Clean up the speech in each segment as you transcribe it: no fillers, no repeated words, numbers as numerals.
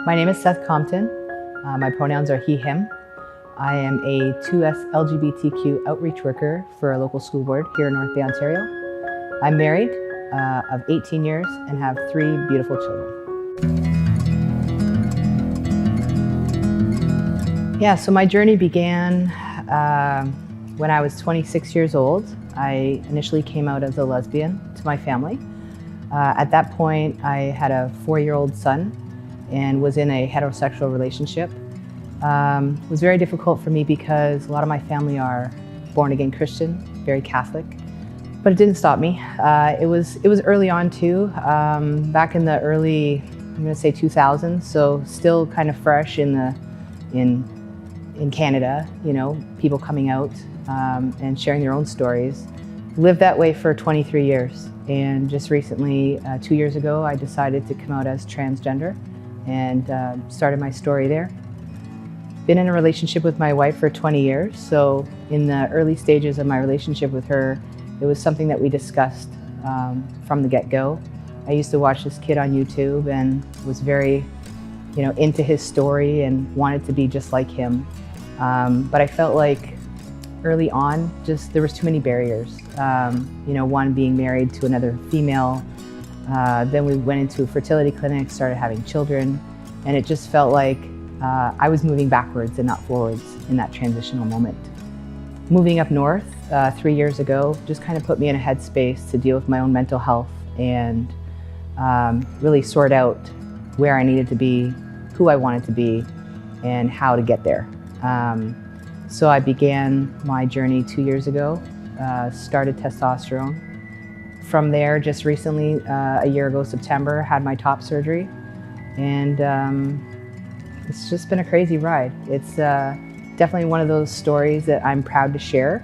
My name is Seth Compton. My pronouns are he, him. I am a 2S LGBTQ outreach worker for a local school board here in North Bay, Ontario. I'm married of 18 years and have 3 beautiful children. Yeah, so my journey began when I was 26 years old. I initially came out as a lesbian to my family. At that point, I had a 4-year-old son and was in a heterosexual relationship. It was very difficult for me because a lot of my family are born-again Christian, very Catholic, but it didn't stop me. It was early on too, back in the early, I'm going to say 2000s, so still kind of fresh in Canada, you know, people coming out and sharing their own stories. Lived that way for 23 years, and just recently, 2 years ago, I decided to come out as transgender and started my story there. Been in a relationship with my wife for 20 years, so in the early stages of my relationship with her, it was something that we discussed from the get-go. I used to watch this kid on YouTube and was very, into his story and wanted to be just like him. But I felt like early on, there was too many barriers. One, being married to another female. Then we went into a fertility clinic, started having children, and it just felt like I was moving backwards and not forwards in that transitional moment. Moving up north 3 years ago just kind of put me in a headspace to deal with my own mental health and really sort out where I needed to be, who I wanted to be, and how to get there. So I began my journey 2 years ago, started testosterone. From there, just recently, a year ago, September, had my top surgery, and it's just been a crazy ride. It's definitely one of those stories that I'm proud to share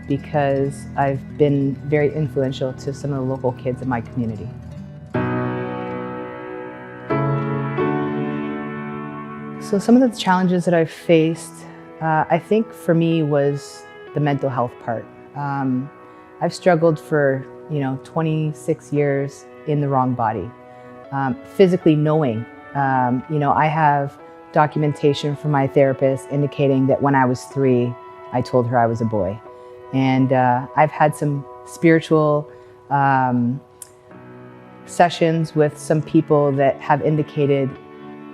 because I've been very influential to some of the local kids in my community. So some of the challenges that I've faced, I think for me was the mental health part. I've struggled for 26 years in the wrong body. Physically knowing, I have documentation from my therapist indicating that when I was 3, I told her I was a boy. And I've had some spiritual sessions with some people that have indicated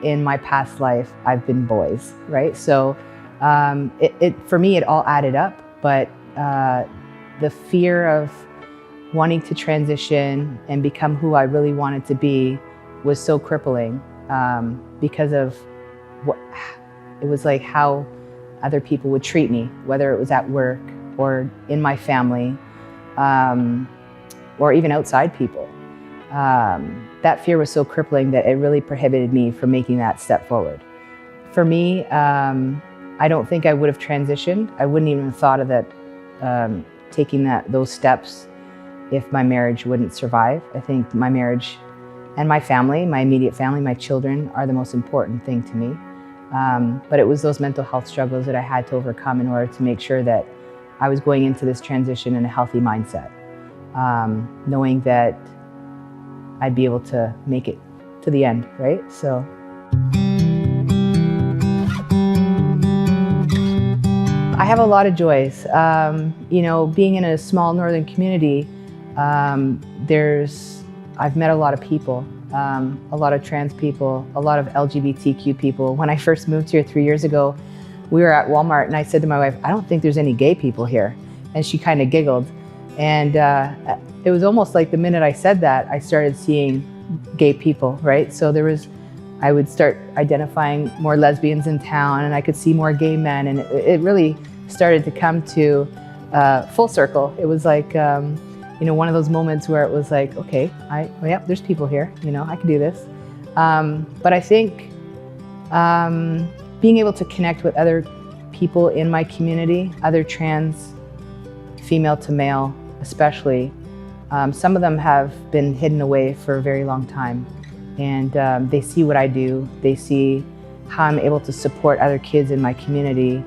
in my past life I've been boys, right? So for me, it all added up, but the fear of wanting to transition and become who I really wanted to be was so crippling because of it was like how other people would treat me, whether it was at work or in my family or even outside people. That fear was so crippling that it really prohibited me from making that step forward. For me, I don't think I would have transitioned. I wouldn't even have thought of that, taking those steps if my marriage wouldn't survive. I think my marriage and my family, my immediate family, my children are the most important thing to me. But it was those mental health struggles that I had to overcome in order to make sure that I was going into this transition in a healthy mindset, knowing that I'd be able to make it to the end, right? So. I have a lot of joys. Being in a small northern community, I've met a lot of people, a lot of trans people, a lot of LGBTQ people. When I first moved here 3 years ago, we were at Walmart and I said to my wife, I don't think there's any gay people here. And she kind of giggled. And it was almost like the minute I said that, I started seeing gay people, right? So I would start identifying more lesbians in town and I could see more gay men, and it really started to come to full circle. It was like, one of those moments where it was like, okay, there's people here, I can do this. But I think being able to connect with other people in my community, other trans, female to male especially, some of them have been hidden away for a very long time. And they see what I do, they see how I'm able to support other kids in my community,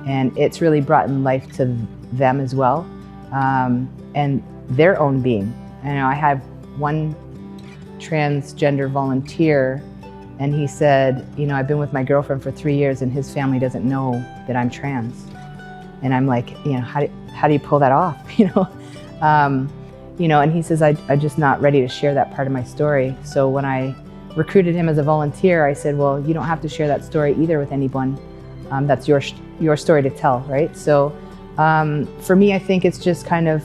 and it's really brought in life to them as well, and their own being. I have one transgender volunteer And he said, you know, I've been with my girlfriend for 3 years and his family doesn't know that I'm trans. And I'm like, you know, how do you pull that off? And he says, I'm just not ready to share that part of my story. So when I recruited him as a volunteer, I said, well, you don't have to share that story either with anyone. That's your story to tell, right? So for me, I think it's just kind of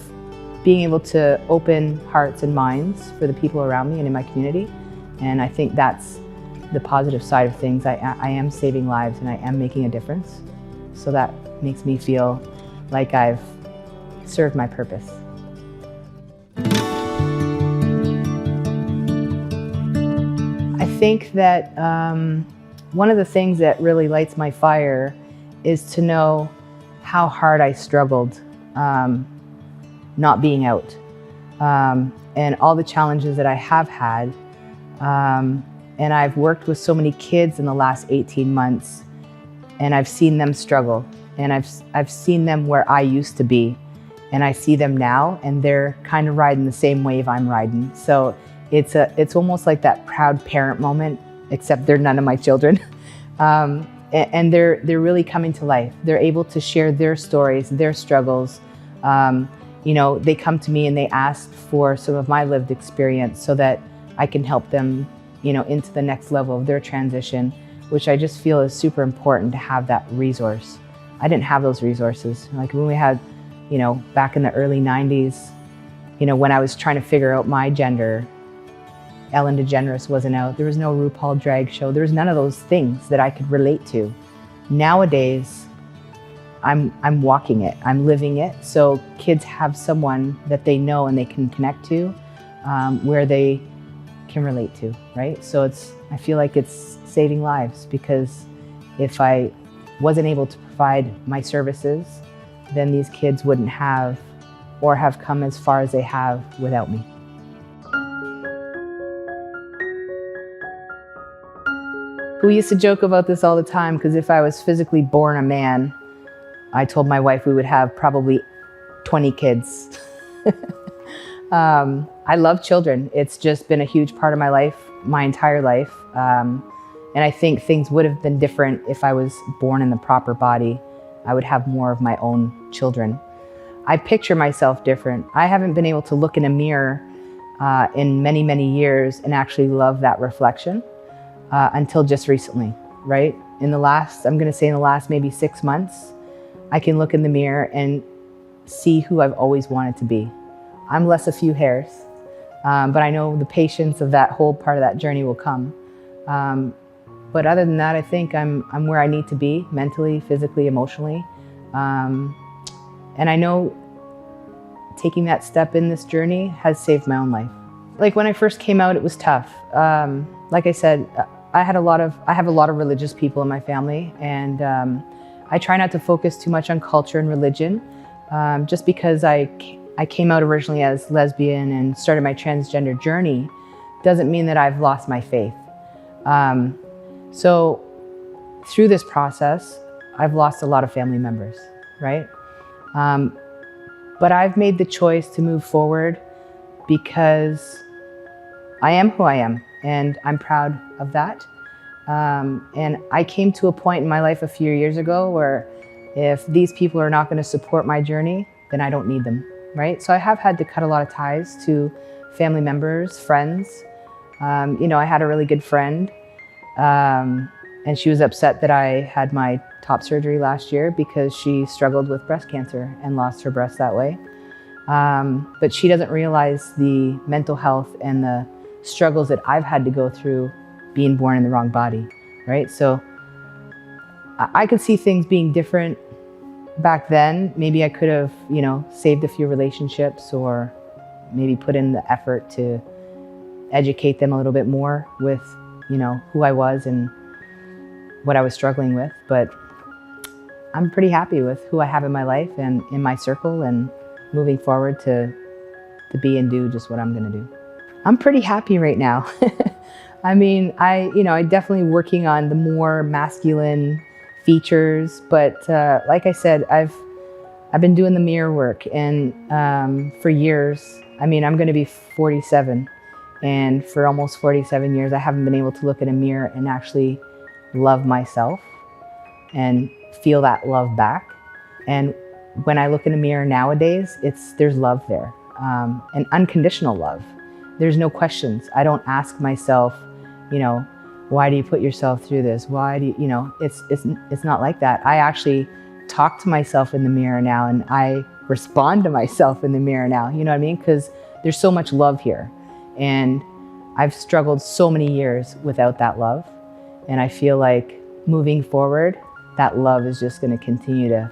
being able to open hearts and minds for the people around me and in my community. And I think that's the positive side of things. I am saving lives and I am making a difference. So that makes me feel like I've served my purpose. I think that one of the things that really lights my fire is to know how hard I struggled not being out, and all the challenges that I have had. And I've worked with so many kids in the last 18 months, and I've seen them struggle, and I've seen them where I used to be, and I see them now, and they're kind of riding the same wave I'm riding. So it's almost like that proud parent moment, except they're none of my children. And they're really coming to life. They're able to share their stories, their struggles. They come to me and they ask for some of my lived experience so that I can help them, into the next level of their transition, which I just feel is super important to have that resource. I didn't have those resources. Like when we had, back in the early 90s, when I was trying to figure out my gender, Ellen DeGeneres wasn't out. There was no RuPaul drag show. There was none of those things that I could relate to. Nowadays, I'm walking it, I'm living it. So kids have someone that they know and they can connect to, where they can relate to, right? So I feel like it's saving lives, because if I wasn't able to provide my services, then these kids wouldn't have or have come as far as they have without me. We used to joke about this all the time, because if I was physically born a man, I told my wife we would have probably 20 kids. I love children. It's just been a huge part of my life, my entire life. And I think things would have been different if I was born in the proper body. I would have more of my own children. I picture myself different. I haven't been able to look in a mirror in many, many years and actually love that reflection until just recently, right? I'm going to say in the last maybe 6 months, I can look in the mirror and see who I've always wanted to be. I'm less a few hairs, but I know the patience of that whole part of that journey will come. But other than that, I think I'm where I need to be mentally, physically, emotionally. And I know taking that step in this journey has saved my own life. Like when I first came out, it was tough. Like I said, I have a lot of religious people in my family, and I try not to focus too much on culture and religion, just because I came out originally as lesbian and started my transgender journey doesn't mean that I've lost my faith. So through this process, I've lost a lot of family members, right? But I've made the choice to move forward because I am who I am, and I'm proud of that. And I came to a point in my life a few years ago where if these people are not going to support my journey, then I don't need them, right? So I have had to cut a lot of ties to family members, friends. I had a really good friend, and she was upset that I had my top surgery last year because she struggled with breast cancer and lost her breast that way. But she doesn't realize the mental health and the struggles that I've had to go through being born in the wrong body, right? So I could see things being different back then. Maybe I could have, saved a few relationships, or maybe put in the effort to educate them a little bit more with, who I was and what I was struggling with. But I'm pretty happy with who I have in my life and in my circle, and moving forward to be and do just what I'm gonna do. I'm pretty happy right now. I mean, I definitely working on the more masculine features, but like I said, I've been doing the mirror work, and for years. I mean, I'm going to be 47, And for almost 47 years, I haven't been able to look in a mirror and actually love myself and feel that love back. And when I look in a mirror nowadays, there's love there, and unconditional love. There's no questions. I don't ask myself, why do you put yourself through this? Why do you, it's not like that. I actually talk to myself in the mirror now, and I respond to myself in the mirror now, you know what I mean? Because there's so much love here. And I've struggled so many years without that love. And I feel like moving forward, that love is just going to continue to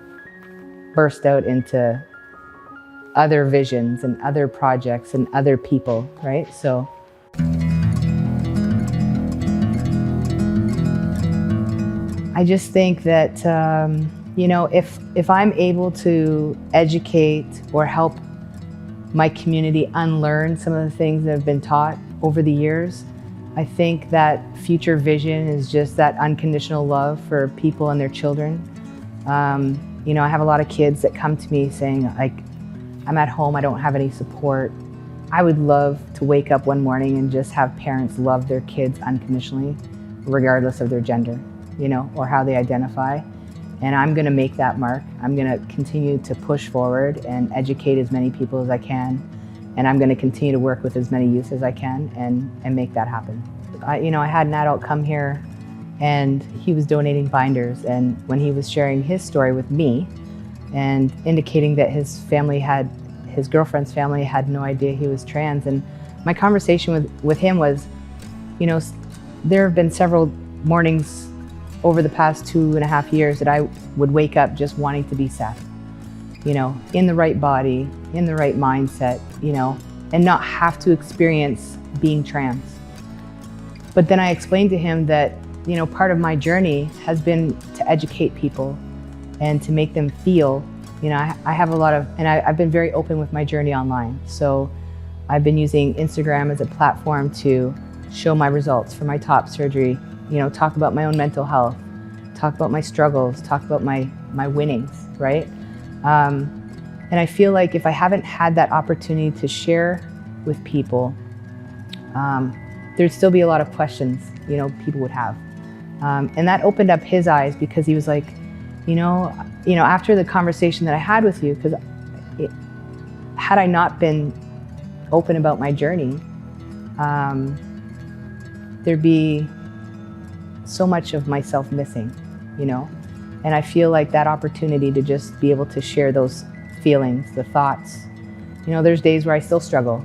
burst out into other visions and other projects and other people, right? So I just think that, if I'm able to educate or help my community unlearn some of the things that have been taught over the years, I think that future vision is just that unconditional love for people and their children. I have a lot of kids that come to me saying, like, I'm at home, I don't have any support. I would love to wake up one morning and just have parents love their kids unconditionally, regardless of their gender, or how they identify. And I'm gonna make that mark. I'm gonna continue to push forward and educate as many people as I can. And I'm gonna continue to work with as many youth as I can and make that happen. I had an adult come here and he was donating binders. And when he was sharing his story with me and indicating that his girlfriend's family had no idea he was trans. And my conversation with him was, there have been several mornings over the past 2.5 years that I would wake up just wanting to be Seth, in the right body, in the right mindset, and not have to experience being trans. But then I explained to him that, part of my journey has been to educate people and to make them feel, I have a lot of, and I've been very open with my journey online. So I've been using Instagram as a platform to show my results for my top surgery, talk about my own mental health, talk about my struggles, talk about my winnings, right? And I feel like if I haven't had that opportunity to share with people, there'd still be a lot of questions, people would have. And that opened up his eyes because he was like, after the conversation that I had with you, because had I not been open about my journey, there'd be so much of myself missing, and I feel like that opportunity to just be able to share those feelings, the thoughts, there's days where I still struggle,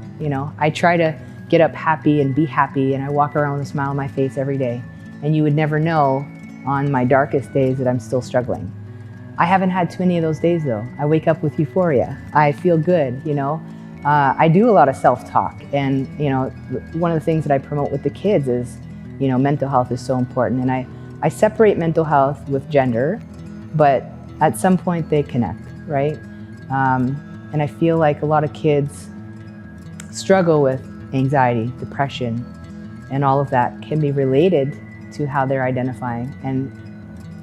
I try to get up happy and be happy, and I walk around with a smile on my face every day, and you would never know on my darkest days that I'm still struggling. I haven't had too many of those days though. I wake up with euphoria. I feel good, I do a lot of self-talk, and one of the things that I promote with the kids is, mental health is so important, and I separate mental health with gender, but at some point they connect, right? And I feel like a lot of kids struggle with anxiety, depression, and all of that can be related to how they're identifying and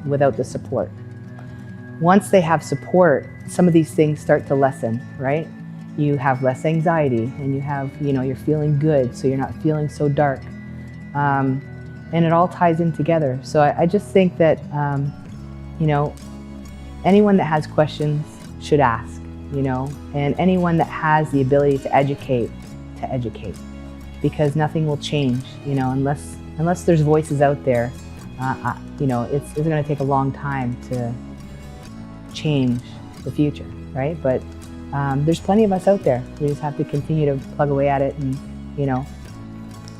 without the support. Once they have support, some of these things start to lessen, right? You have less anxiety and you have, you're feeling good, so you're not feeling so dark. And it all ties in together. So I just think that, anyone that has questions should ask, and anyone that has the ability to educate, because nothing will change, unless there's voices out there. It's going to take a long time to change the future, right? But there's plenty of us out there. We just have to continue to plug away at it and,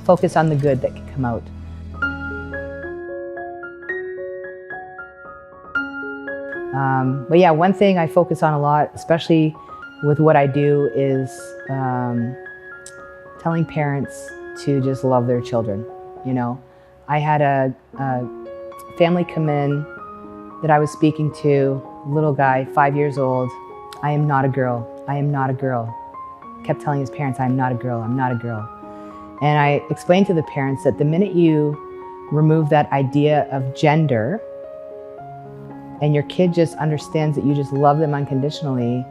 focus on the good that can come out. But yeah, one thing I focus on a lot, especially with what I do, is telling parents to just love their children. I had a family come in that I was speaking to, little guy, 5 years old. I am not a girl. I am not a girl. Kept telling his parents, I'm not a girl. I'm not a girl. And I explained to the parents that the minute you remove that idea of gender and your kid just understands that you just love them unconditionally,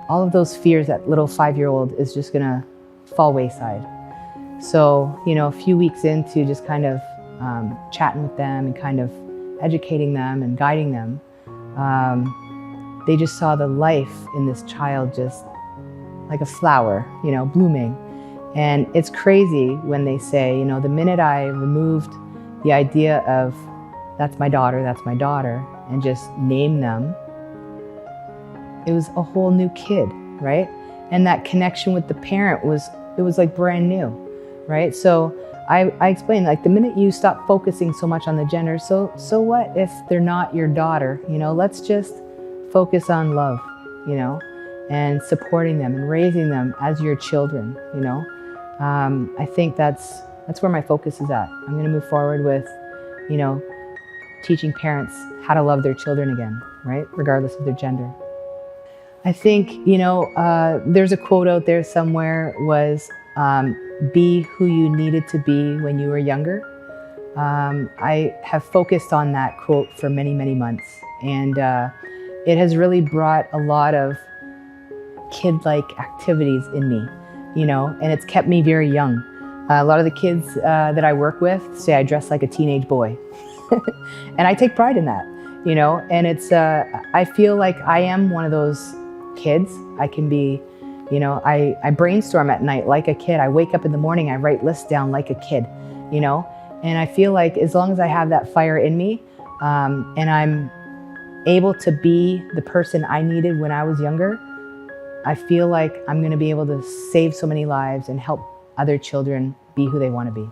all of those fears that little 5-year-old is just gonna fall wayside. So, a few weeks into just kind of chatting with them and kind of educating them and guiding them, they just saw the life in this child just like a flower, blooming. And it's crazy when they say, the minute I removed the idea of that's my daughter, and just name them, it was a whole new kid, right? And that connection with the parent was like brand new, right? So I explained, like, the minute you stop focusing so much on the gender, so what if they're not your daughter? Let's just focus on love, and supporting them and raising them as your children, I think that's where my focus is at. I'm going to move forward with, teaching parents how to love their children again, right? Regardless of their gender. I think, there's a quote out there somewhere was, be who you needed to be when you were younger. I have focused on that quote for many, many months. And it has really brought a lot of kid-like activities in me, and it's kept me very young. A lot of the kids that I work with say I dress like a teenage boy. And I take pride in that, and it's, I feel like I am one of those kids. I can be, I brainstorm at night like a kid. I wake up in the morning, I write lists down like a kid, and I feel like as long as I have that fire in me, and I'm able to be the person I needed when I was younger, I feel like I'm going to be able to save so many lives and help other children be who they want to be.